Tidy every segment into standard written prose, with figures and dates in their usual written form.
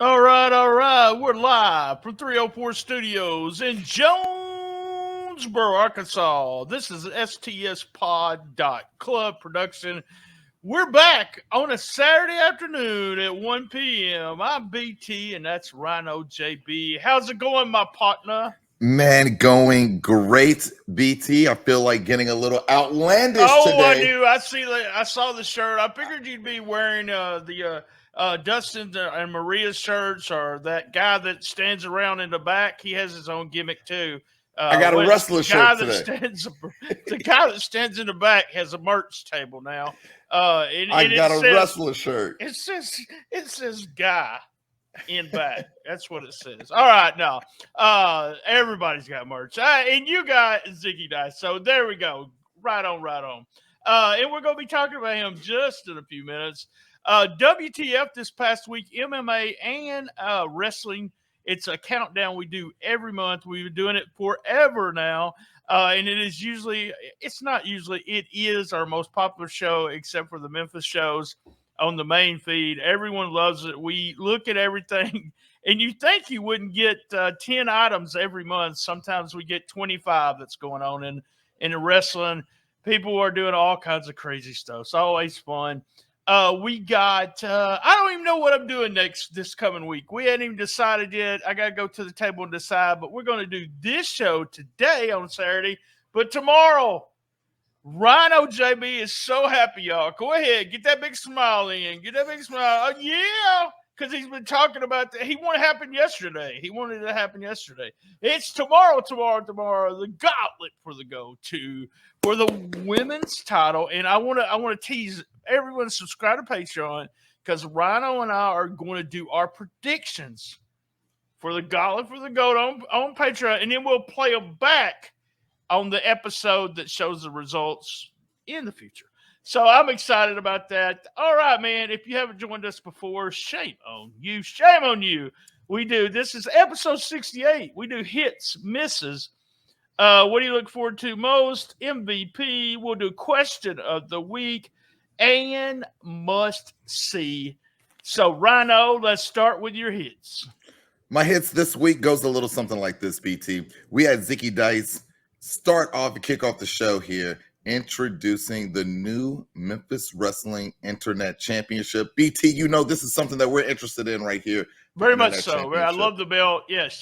All right. We're live from 304 Studios in Jonesboro, Arkansas. This is stspod.club production. We're back on a Saturday afternoon at 1 p.m. I'm BT, and that's RynoJB. How's it going, my partner? Man, going great, BT. I feel like getting a little outlandish today. I knew. I saw the shirt. I figured you'd be wearing the Dustin and Maria's shirts, or that guy that stands around in the back. He has his own gimmick too. I got a wrestler shirt today. The guy that stands in the back has a merch table now. I got a wrestler shirt. It says guy in back. That's what it says. All right, now everybody's got merch, and you got Ziggy Dice. So there we go. Right on. And we're gonna be talking about him just in a few minutes. WTF this past week, MMA and wrestling. It's a countdown we do every month. We've been doing it forever now. And it is our most popular show, except for the Memphis shows on the main feed. Everyone loves it. We look at everything, and you think you wouldn't get 10 items every month. Sometimes we get 25 that's going on in the wrestling. People are doing all kinds of crazy stuff. It's always fun. We got, I don't even know what I'm doing this coming week. We hadn't even decided yet. I got to go to the table and decide, but we're going to do this show today on Saturday. But tomorrow, RynoJB is so happy, y'all. Go ahead, get that big smile in. Get that big smile. Yeah, because he's been talking about that. He wanted it to happen yesterday. It's tomorrow. The Gauntlet for the go-to for the women's title. And I want to tease everyone to subscribe to Patreon, because Rhino and I are going to do our predictions for the Gauntlet for the GOAT on Patreon, and then we'll play them back on the episode that shows the results in the future. So I'm excited about that. All right, man. If you haven't joined us before, shame on you. This is episode 68. We do hits, misses. What do you look forward to most? MVP. We'll do question of the week and must see. So, Rhino, let's start with your hits. My hits this week goes a little something like this, BT. We had Ziggy Dice kick off the show here, introducing the new Memphis Wrestling Internet Championship. BT, you know this is something that we're interested in right here. Very much so. I love the belt. Yes.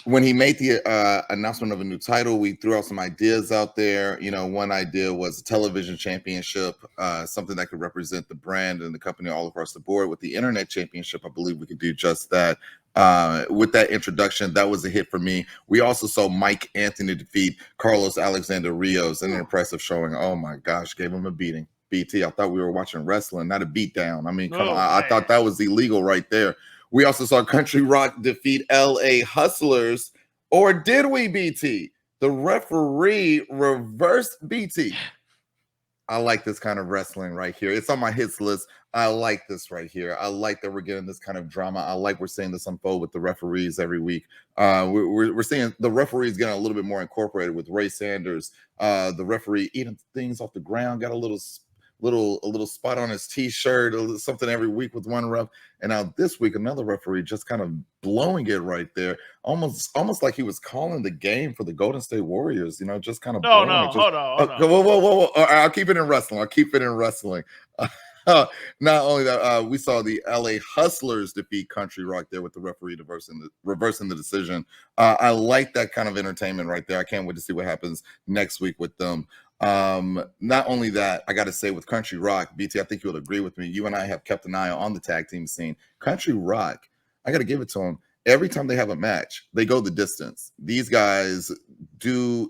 When he made the announcement of a new title, we threw out some ideas out there. You know, one idea was a television championship, something that could represent the brand and the company all across the board. With the Internet Championship, I believe we could do just that. With that introduction, that was a hit for me. We also saw Mike Anthony defeat Carlos Alexander Rios in an impressive showing. Oh my gosh, gave him a beating. BT, I thought we were watching wrestling, not a beatdown. I mean, come on. I thought that was illegal right there. We also saw Country Rock defeat LA Hustlers. Or did we, BT? The referee reversed BT. I like this kind of wrestling right here. It's on my hits list. I like this right here. I like that we're getting this kind of drama. I like we're seeing this unfold with the referees every week. We're seeing the referees getting a little bit more incorporated with Ray Sanders. The referee eating things off the ground, got a little spot on his t-shirt, something every week with one ref. And now this week, another referee just kind of blowing it right there, almost like he was calling the game for the Golden State Warriors. You know, just kind of. Hold on. Whoa! I'll keep it in wrestling. Not only that, we saw the LA Hustlers defeat Country Rock there with the referee reversing the decision. I like that kind of entertainment right there. I can't wait to see what happens next week with them. Not only that, I got to say with Country Rock, BT, I think you'll agree with me. You and I have kept an eye on the tag team scene. Country Rock, I got to give it to them. Every time they have a match, they go the distance. These guys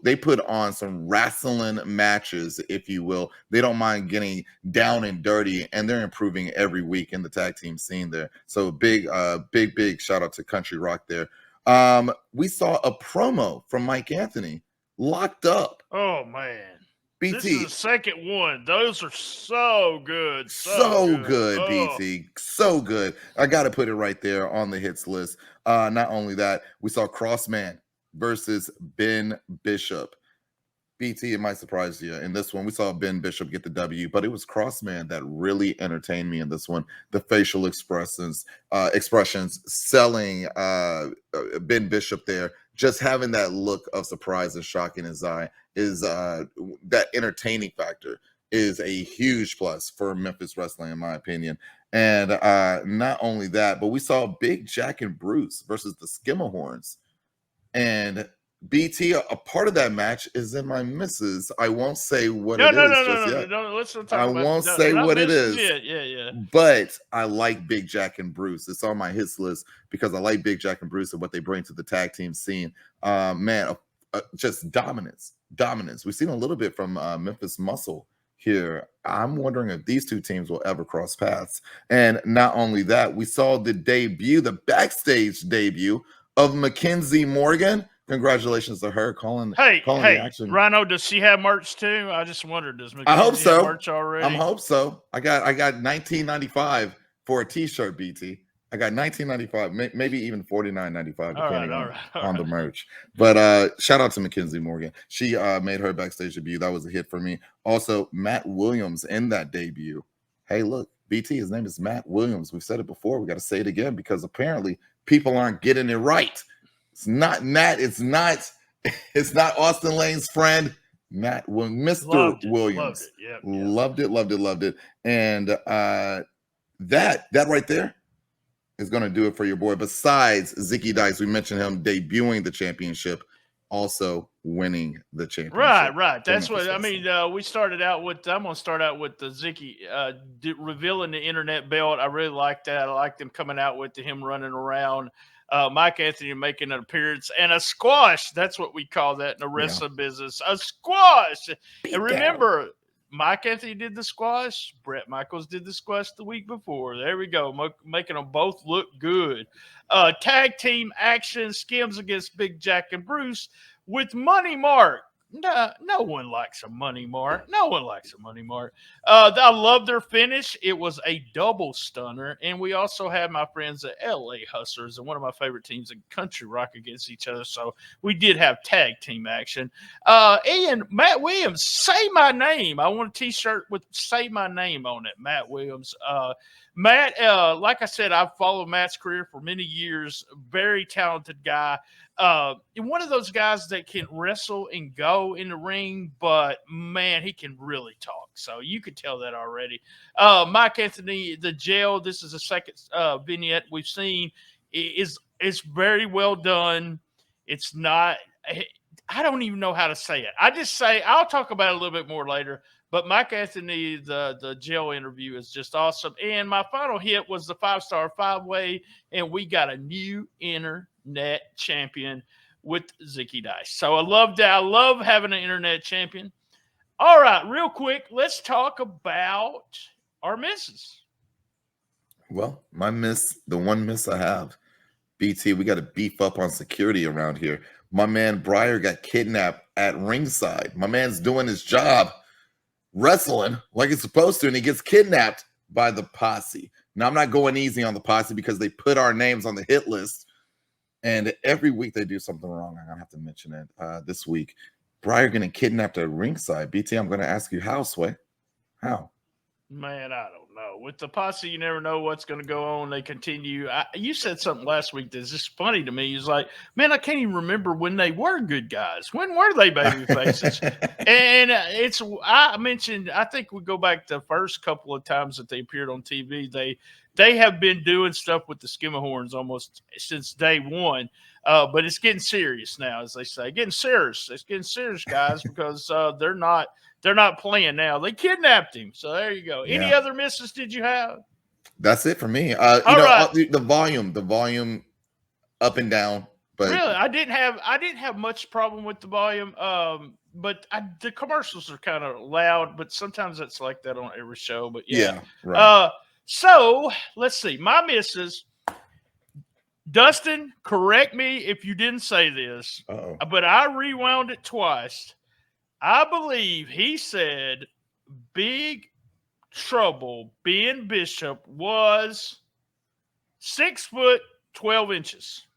they put on some wrestling matches, if you will. They don't mind getting down and dirty, and they're improving every week in the tag team scene there. So big shout out to Country Rock there. We saw a promo from Mike Anthony, Locked Up. Oh, man. BT. This is the second one. Those are so good. So good, BT. So good. I got to put it right there on the hits list. Not only that, we saw Crossman versus Ben Bishop. BT, it might surprise you. In this one, we saw Ben Bishop get the W, but it was Crossman that really entertained me in this one. The facial expressions, selling Ben Bishop there, just having that look of surprise and shock in his eye is that entertaining factor is a huge plus for Memphis Wrestling, in my opinion. And not only that, but we saw Big Jack and Bruce versus the Skimmerhorns. And BT, a part of that match is in my misses. I won't say what it is just yet. No, let's not talk I about won't say what it is. Yeah. But I like Big Jack and Bruce. It's on my hits list because I like Big Jack and Bruce and what they bring to the tag team scene. Just dominance. We've seen a little bit from Memphis Muscle here. I'm wondering if these two teams will ever cross paths. And not only that, we saw the backstage debut of Mackenzie Morgan. Congratulations to her calling the action. Rhino, does she have merch too? I just wondered. Does Mackenzie I hope so. have merch already? I hope so. I got $19.95 for a t-shirt, BT. I got $19.95, maybe even $49.95 depending on the merch. But shout out to Mackenzie Morgan. She made her backstage debut. That was a hit for me. Also, Matt Williams in that debut. Hey, look, BT, his name is Matt Williams. We've said it before. We got to say it again because apparently people aren't getting it right. It's not Matt. It's not Austin Lane's friend, Matt Williams. Mr. Williams. Loved it. And that right there is going to do it for your boy. Besides Zicky Dice, we mentioned him debuting the championship, also winning the championship. Right. That's what I mean. We started out with. I'm going to start out with the Zicky revealing the internet belt. I really like that. I like them coming out with him running around. Mike Anthony making an appearance and a squash. That's what we call that in the wrestling business. A squash. And remember, Mike Anthony did the squash. Brett Michaels did the squash the week before. There we go. Making them both look good. Tag team action, Skims against Big Jack and Bruce with Money Mark. No one likes a Money Mark. I love their finish. It was a double stunner. And we also had my friends at LA Hustlers and one of my favorite teams in country rock against each other. So we did have tag team action. And Matt Williams, say my name. I want a t-shirt with say my name on it. Matt Williams. Matt, like I said, I've followed Matt's career for many years. Very talented guy. One of those guys that can wrestle and go in the ring, but man, he can really talk. So you could tell that already. Mike Anthony, the jail. This is the second vignette we've seen. Is very well done. It's not. I don't even know how to say it. I just say I'll talk about it a little bit more later. But Mike Anthony, the jail interview is just awesome. And my final hit was the 5-star 5-way, and we got a new internet champion with Zicky Dice. So I love that. I love having an internet champion. All right, real quick, let's talk about our misses. Well, my miss, the one miss I have, BT, we got to beef up on security around here. My man Breyer got kidnapped at ringside. My man's doing his job, wrestling like he's supposed to, and he gets kidnapped by the posse. Now, I'm not going easy on the posse because they put our names on the hit list, and every week they do something wrong. I'm going to have to mention it this week. Breyer getting kidnapped at ringside. BT, I'm going to ask you how, Sway? How? Man, I don't know. With the posse, you never know what's going to go on. They continue. You said something last week that's just funny to me. It's like, man, I can't even remember when they were good guys. When were they baby faces? And I mentioned, I think we go back the first couple of times that they appeared on TV. They have been doing stuff with the Skimmerhorns almost since day one. But it's getting serious now, as they say. Getting serious. It's getting serious, guys, because they're not playing now. They kidnapped him. So there you go. Any other misses did you have? That's it for me. The volume up and down. But really, I didn't have much problem with the volume. But the commercials are kind of loud, but sometimes it's like that on every show. But yeah. Right. So let's see. My misses. Dustin, correct me if you didn't say this, but I rewound it twice. I believe he said Big Trouble, Ben Bishop, was 6 foot 12 inches.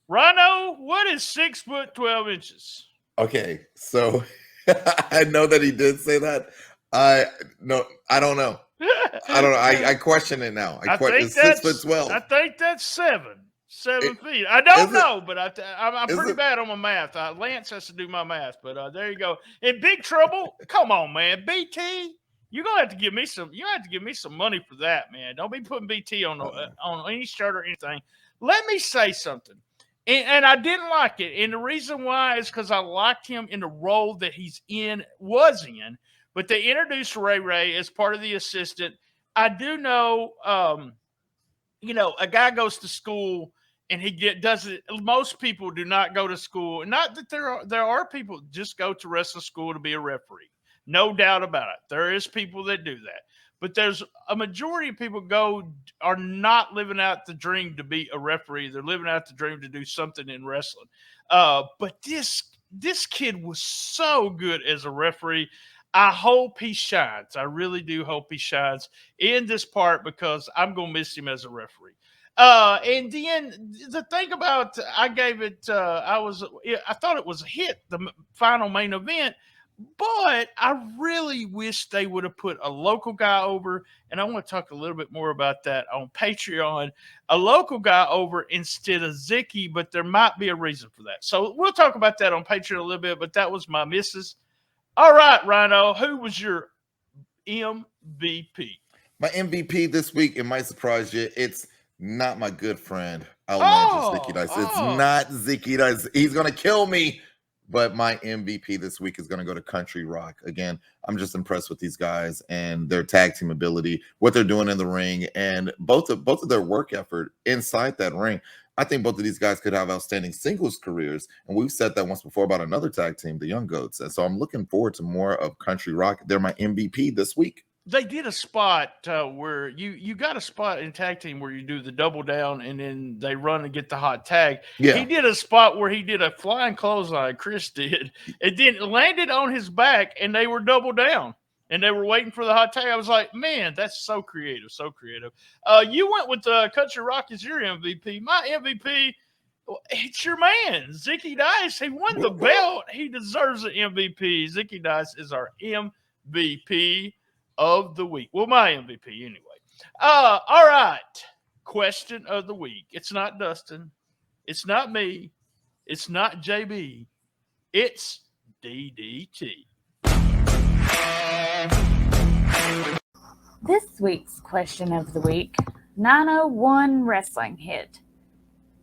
Rhino, what is 6 foot 12 inches? Okay, so I know that he did say that. I don't know. I don't know. I question it now. I think It's 6'12". I think that's 7 It, feet. I don't is it? know, but I'm Is pretty it? bad on my math. Lance has to do my math, but there you go. In big trouble. Come on, man. BT, you're gonna have to give me some. You have to give me some money for that, man. Don't be putting BT on any shirt or anything. Let me say something. And I didn't like it. And the reason why is because I liked him in the role that was in. But they introduced Ray as part of the assistant. I do know, a guy goes to school and does it. Most people do not go to school. Not that there are people just go to wrestling school to be a referee. No doubt about it. There is people that do that. But there's a majority of people are not living out the dream to be a referee. They're living out the dream to do something in wrestling. But this kid was so good as a referee. I hope he shines. I really do hope he shines in this part because I'm going to miss him as a referee. And then the thing about I gave it, I thought it was a hit, the final main event. But I really wish they would have put a local guy over, and I want to talk a little bit more about that on Patreon, a local guy over instead of Zicky, but there might be a reason for that. So we'll talk about that on Patreon a little bit, but that was my missus. All right, Rhino, who was your MVP? My MVP this week, it might surprise you, it's not my good friend, Outlandish Zicky Dice. It's not Zicky Dice. He's going to kill me. But my MVP this week is going to go to Country Rock. Again, I'm just impressed with these guys and their tag team ability, what they're doing in the ring, and both of their work effort inside that ring. I think both of these guys could have outstanding singles careers. And we've said that once before about another tag team, the Young Goats. And so I'm looking forward to more of Country Rock. They're my MVP this week. They did a spot where you got a spot in tag team where you do the double down and then they run and get the hot tag. Yeah. He did a spot where he did a flying clothesline, Chris did. It then landed on his back and they were double down and they were waiting for the hot tag. I was like, man, that's so creative, so creative. You went with Country Rock as your MVP. My MVP, it's your man, Zicky Dice. He won the belt. He deserves an MVP. Zicky Dice is our MVP of the week. Well, my MVP anyway. All right. Question of the week. It's not Dustin. It's not me. It's not JB. It's DDT. This week's question of the week, 901 Wrestling hit.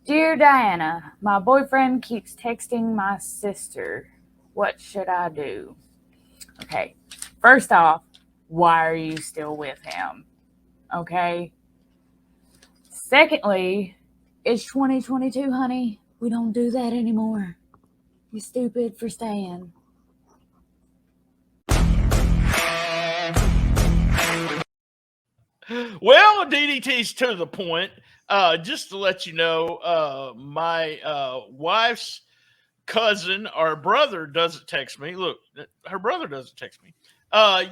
Dear Diana, my boyfriend keeps texting my sister. What should I do? Okay. First off, why are you still with him? Okay. Secondly, it's 2022, honey. We don't do that anymore. You stupid for staying. Well, DDT's to the point. Just to let you know, my wife's cousin or brother doesn't text me. Look, her brother doesn't text me.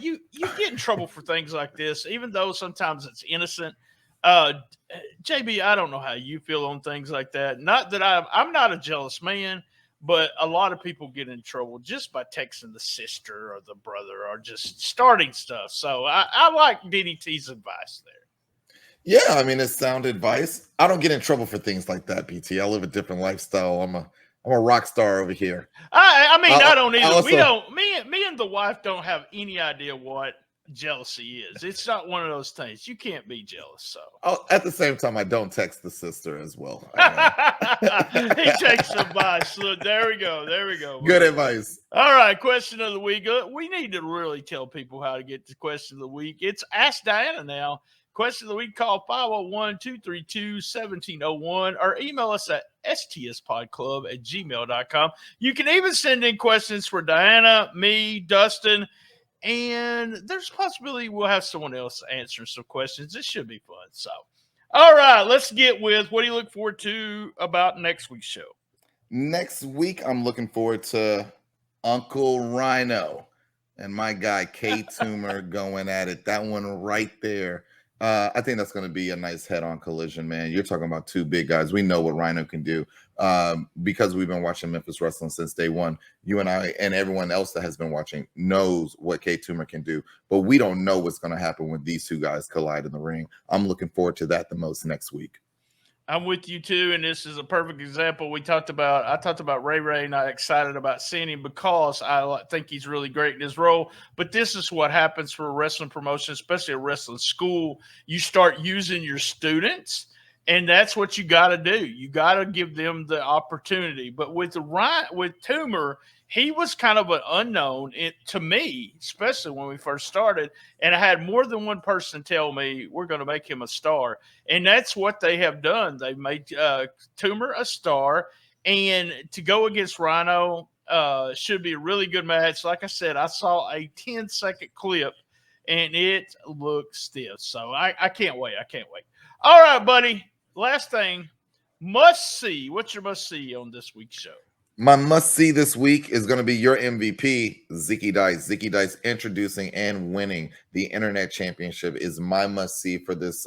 You get in trouble for things like this, even though sometimes it's innocent. JB, I don't know how you feel on things like that. Not that I'm not a jealous man, but a lot of people get in trouble just by texting the sister or the brother or just starting stuff. So I like DDT's advice there. Yeah, I mean, it's sound advice. I don't get in trouble for things like that, BT. I live a different lifestyle. I'm a rock star over here. I mean, I don't either. We don't. Me and the wife don't have any idea what jealousy is. It's not one of those things. You can't be jealous. So at the same time, I don't text the sister as well. He takes advice. Look, there we go. Good advice. All right, question of the week. We need to really tell people how to get the question of the week. It's Ask Diana now. Question of the week, call 501-232-1701 or email us at stspodclub@gmail.com. You can even send in questions for Diana, me, Dustin, and there's a possibility we'll have someone else answering some questions. It should be fun. So, all right, let's get with what do you look forward to about next week's show? Next week, I'm looking forward to Uncle Rhino and my guy K Toomer going at it. That one right there. I think that's going to be a nice head-on collision, man. You're talking about two big guys. We know what Rhino can do because we've been watching Memphis Wrestling since day one. You and I and everyone else that has been watching knows what K-Toomer can do, but we don't know what's going to happen when these two guys collide in the ring. I'm looking forward to that the most next week. I'm with you too, and this is a perfect example. I talked about Ray, and I'm excited about seeing him because I think he's really great in his role. But this is what happens for a wrestling promotion, especially a wrestling school. You start using your students, and that's what you got to do. You got to give them the opportunity. But with Toomer, he was kind of an unknown to me, especially when we first started. And I had more than one person tell me, we're going to make him a star. And that's what they have done. They've made Toomer a star. And to go against Rhino should be a really good match. Like I said, I saw a 10-second clip, and it looked stiff. So I can't wait. I can't wait. All right, buddy. Last thing, must see. What's your must see on this week's show? My must-see this week is going to be your MVP, Zicky Dice. Zicky Dice introducing and winning the Internet Championship is my must-see for this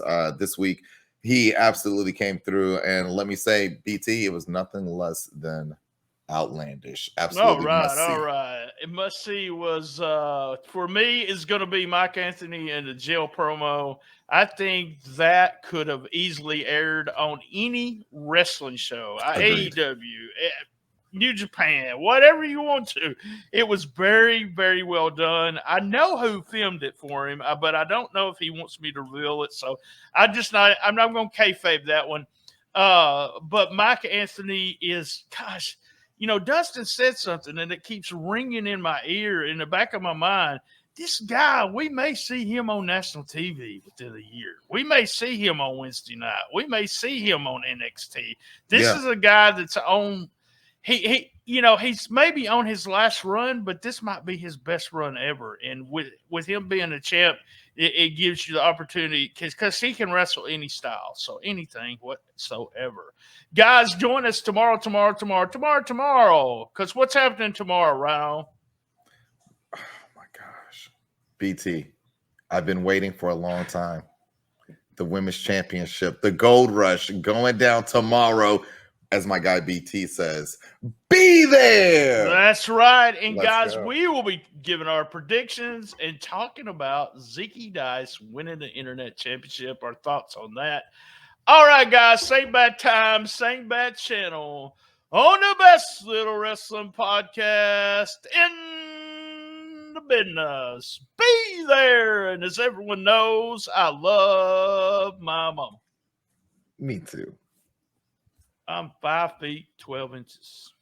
week. He absolutely came through, and let me say, BT, it was nothing less than outlandish. Absolutely must-see. All right. Must-see was, for me, is going to be Mike Anthony and the jail promo. I think that could have easily aired on any wrestling show. AEW, New Japan, whatever you want to. It was very, very well done. I know who filmed it for him, but I don't know if he wants me to reveal it. So I'm not going to kayfabe that one. But Mike Anthony is, gosh, Dustin said something and it keeps ringing in my ear, in the back of my mind. This guy, we may see him on national TV within a year. We may see him on Wednesday night. We may see him on NXT. This is a guy that's on. He's maybe on his last run, but this might be his best run ever. And with him being a champ, it gives you the opportunity because he can wrestle any style, so anything whatsoever. Guys, join us tomorrow. Because what's happening tomorrow, Rhino? Oh my gosh, BT, I've been waiting for a long time. The Women's Championship, the Gold Rush, going down tomorrow. As my guy BT says, be there. That's right. And guys, we will be giving our predictions and talking about Zicky Dice winning the Internet Championship, our thoughts on that. All right, guys, same bad time, same bad channel on the best little wrestling podcast in the business. Be there. And as everyone knows, I love my mama. Me too. I'm 5 feet, 12 inches.